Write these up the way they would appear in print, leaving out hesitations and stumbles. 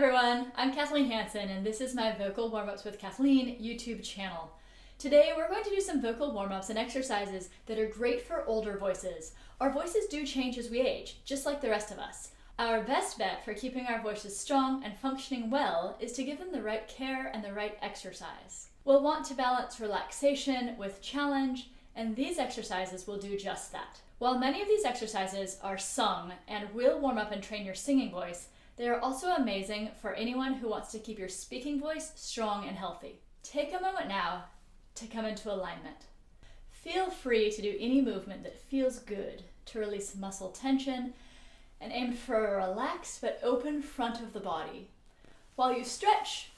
everyone, I'm Kathleen Hansen and this is my Vocal Warmups with Kathleen YouTube channel. Today we're going to do some vocal warm-ups and exercises that are great for older voices. Our voices do change as we age, just like the rest of us. Our best bet for keeping our voices strong and functioning well is to give them the right care and the right exercise. We'll want to balance relaxation with challenge, and these exercises will do just that. While many of these exercises are sung and will warm up and train your singing voice, they are also amazing for anyone who wants to keep your speaking voice strong and healthy. Take a moment now to come into alignment. Feel free to do any movement that feels good to release muscle tension and aim for a relaxed but open front of the body. While you stretch,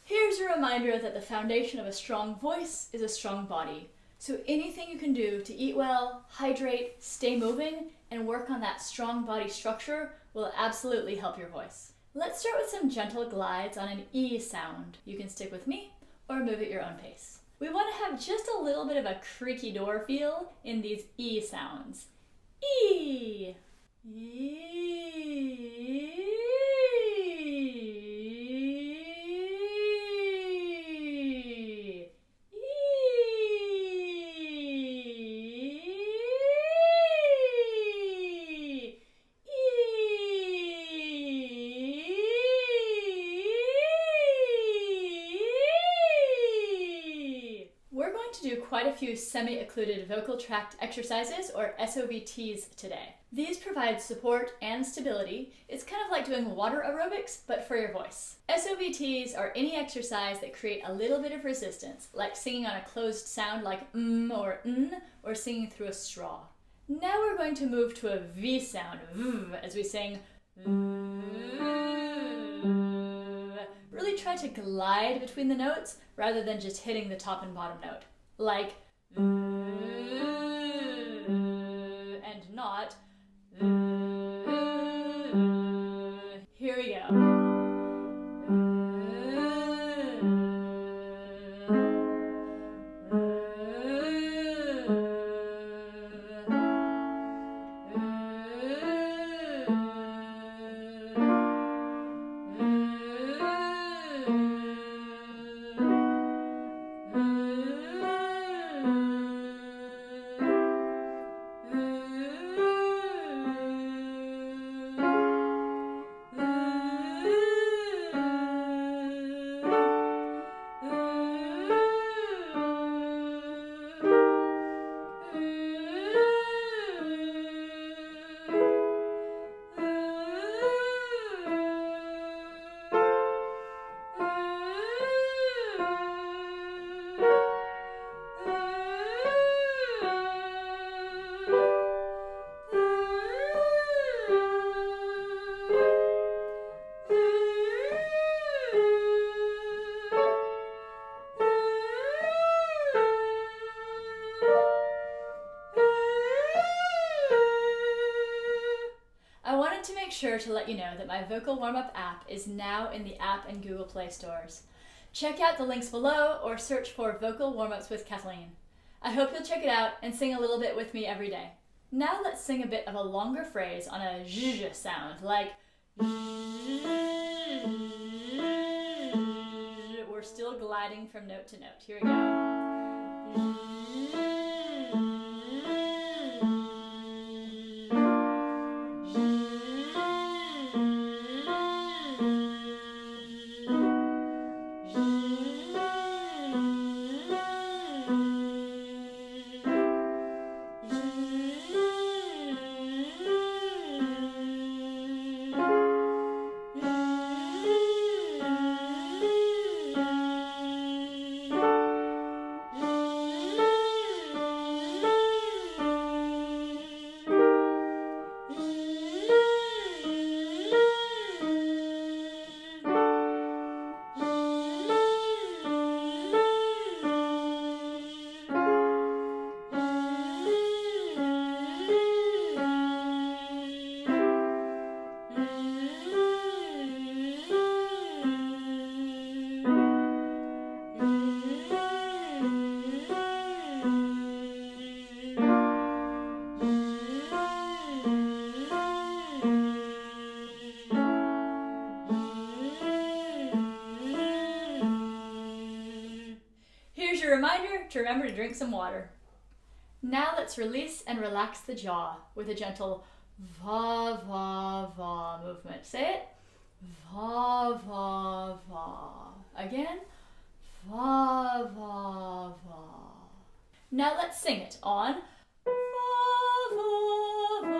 here's a reminder that the foundation of a strong voice is a strong body. So anything you can do to eat well, hydrate, stay moving, and work on that strong body structure will absolutely help your voice. Let's start with some gentle glides on an E sound. You can stick with me or move at your own pace. We want to have just a little bit of a creaky door feel in these E sounds. E. E. Do quite a few semi-occluded vocal tract exercises or SVTs today. These provide support and stability. It's kind of like doing water aerobics, but for your voice. SVTs are any exercise that create a little bit of resistance, like singing on a closed sound like or n, or singing through a straw. Now we're going to move to a V sound, as we sing. Really try to glide between the notes rather than just hitting the top and bottom note. Like and not. Here we go. Sure to let you know that my Vocal Warmup app is now in the App and Google Play stores. Check out the links below or search for Vocal Warmups with Kathleen. I hope you'll check it out and sing a little bit with me every day. Now let's sing a bit of a longer phrase on a zh sound, like we're still gliding from note to note. Here we go. reminder to remember to drink some water. Now let's release and relax the jaw with a gentle va va va movement. Say it. Va va va. Again. Va va va. Now let's sing it on va va va.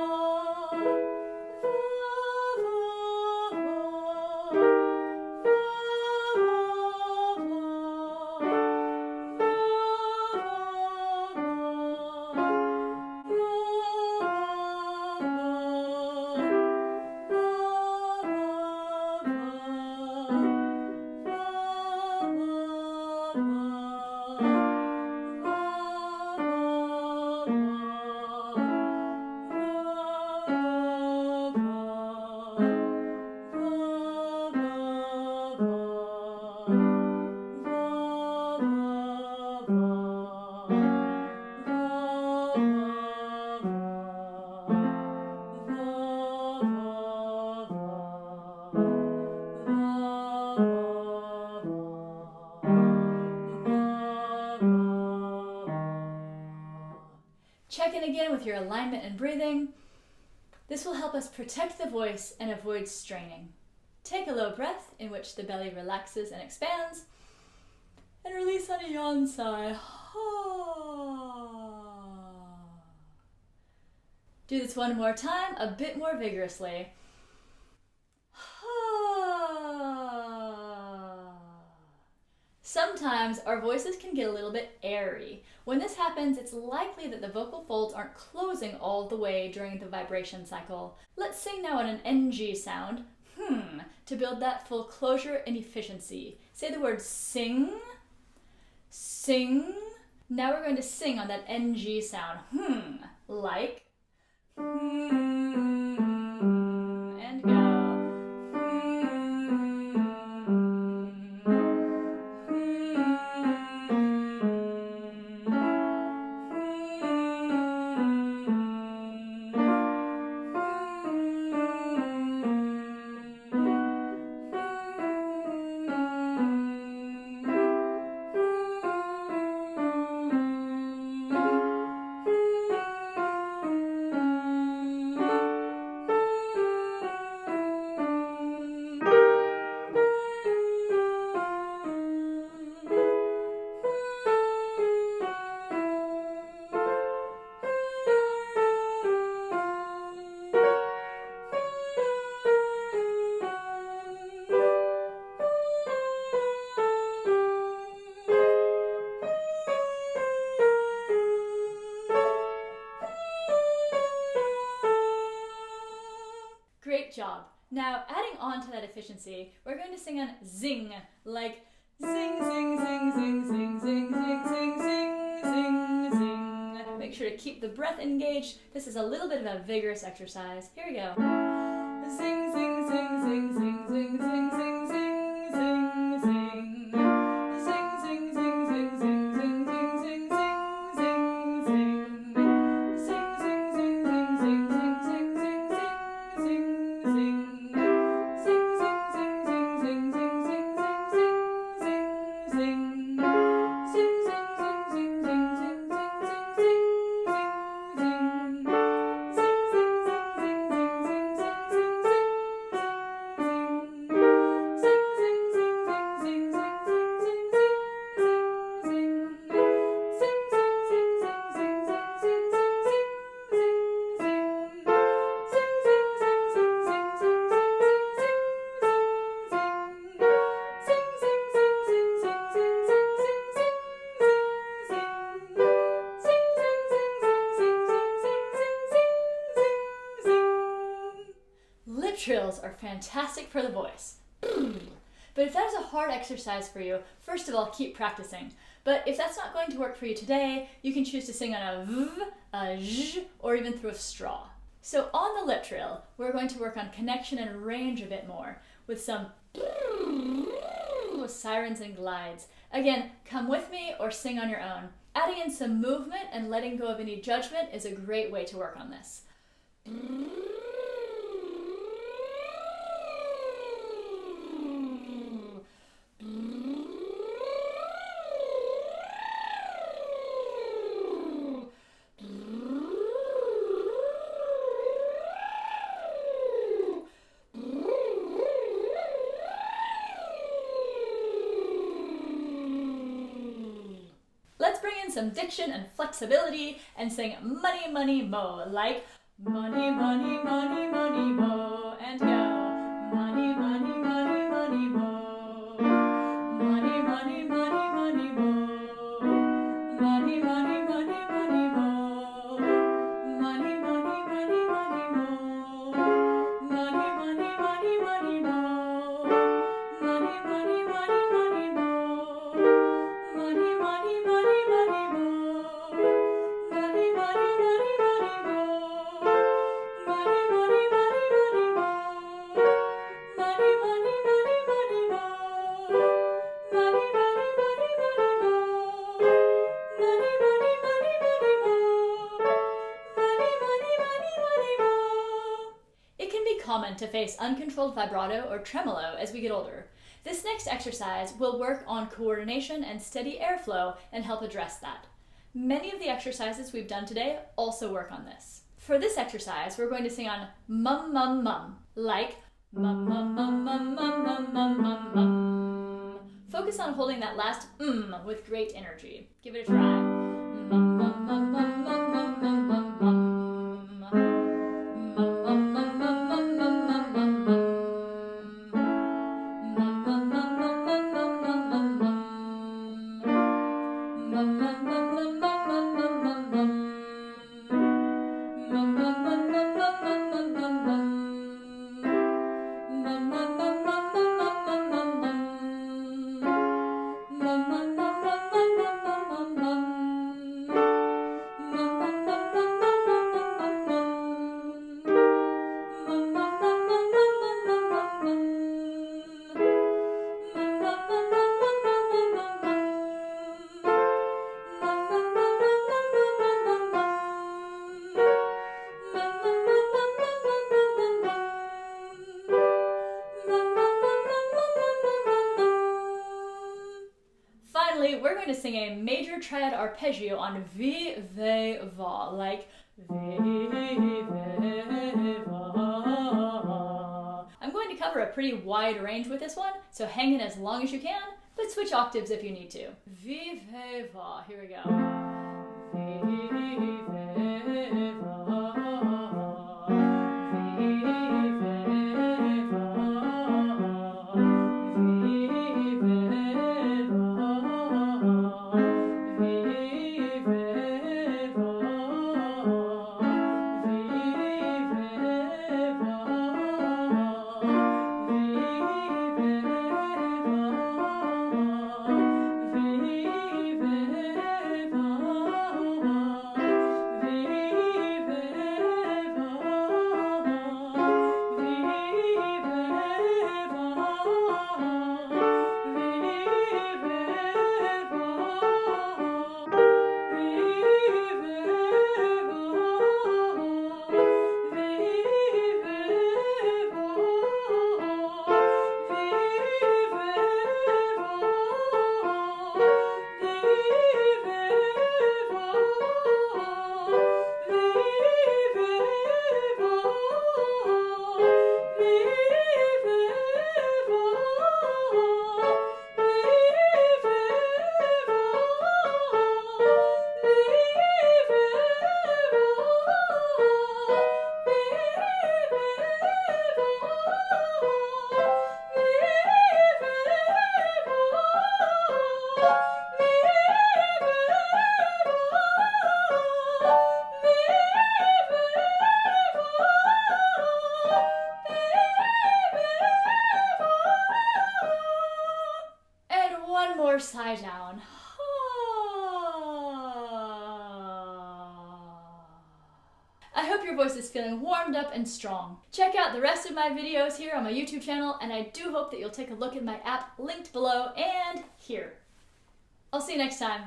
Check in again with your alignment and breathing. This will help us protect the voice and avoid straining. Take a low breath in which the belly relaxes and expands, and release on a yawn sigh. Do this one more time, a bit more vigorously. Sometimes our voices can get a little bit airy. When this happens, it's likely that the vocal folds aren't closing all the way during the vibration cycle. Let's sing now on an NG sound, to build that full closure and efficiency. Say the word sing, sing. Now we're going to sing on that NG sound, like, and go. Great job. Now, adding on to that efficiency, we're going to sing on zing, like zing, zing, zing, zing, zing, zing, zing, zing, zing, zing, zing. Make sure to keep the breath engaged. This is a little bit of a vigorous exercise. Here we go. Zing, zing, zing, zing, zing, zing, zing, zing, zing, zing, zing. Zing, zing, zing, zing, zing, zing, zing, zing, zing, zing, zing. Zing, zing, zing, zing, zing, zing, zing, zing, zing, zing, zing. Trills are fantastic for the voice. But if that is a hard exercise for you, first of all, keep practicing. But if that's not going to work for you today, you can choose to sing on a v, a zh, or even through a straw. So on the lip trill, we're going to work on connection and range a bit more with some sirens and glides. Again, come with me or sing on your own. Adding in some movement and letting go of any judgment is a great way to work on this. some diction and flexibility and sing money, money, mo, like money, money, money, money, mo, and go. Money, money, money, money, mo. Money, money, money, money, mo. Money, money, money, money, mo. Money, money, money, money, mo. Money, money, money, money, mo. Money, money, money, money, mo. Money, money, money, money, mo. Money, money, money, money, mo. Money, money, money, money, mo. Money, money, money, money, mo. Money, money, money, money, mo. Money, money, money, money, mo. Money, money, money, money, mo. It can be common to face uncontrolled vibrato or tremolo as we get older. This next exercise will work on coordination and steady airflow and help address that. Many of the exercises we've done today also work on this. For this exercise, we're going to sing on mum, mum, mum, like mum, mum, mum, mum, mum, mum, mum, mum, mum. Focus on holding that last with great energy. Give it a try. Mum, mum, mum, mum, mum, mum, mum, mum, mum. Finally, we're going to sing a major triad arpeggio on vi, ve, va, like vi, ve, va. I'm going to cover a pretty wide range with this one, so hang in as long as you can, but switch octaves if you need to. Vi, ve, va. Here we go. Vi, ve, va. Side down. I hope your voice is feeling warmed up and strong. Check out the rest of my videos here on my YouTube channel, and I do hope that you'll take a look at my app linked below and here. I'll see you next time.